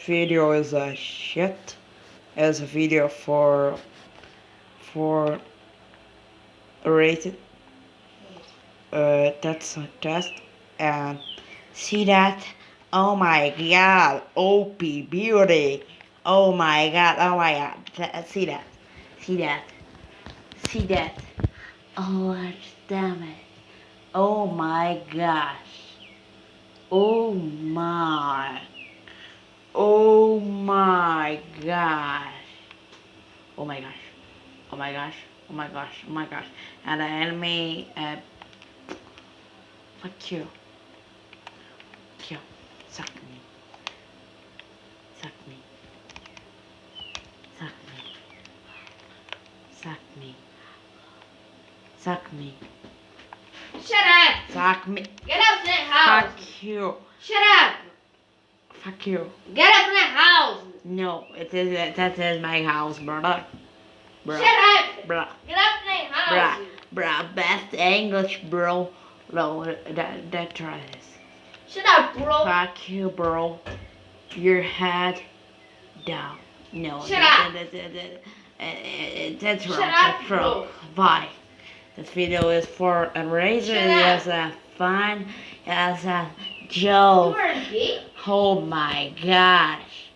video is a shit. As a video for rated. That's a test. And see that? Oh my god, OP beauty. Oh my god, oh my god. See that? See that? See that? Oh, damn it. Oh my gosh. Oh my. Oh my gosh. Oh my gosh. Oh my gosh. Oh my gosh. Oh my gosh. And the enemy, fuck you. Fuck you. Suck me. Suck me. Suck me. Suck me. Suck me. Shut up! Suck me. Get out of the house! Fuck you. Shut up! Fuck you. Get out of the house! No, that is my house, brother. Bruh. Shut up! Bruh. Get out of the house! Bruh, best English, bro. No, that tries. Shut up, bro! Fuck you, bro. Your head down. No, Shut up. That's Shut wrong. up, That's wrong. bro. Bye. This video is for a reason. Shut up. As a fun, as a You joke. are gay? Oh my gosh.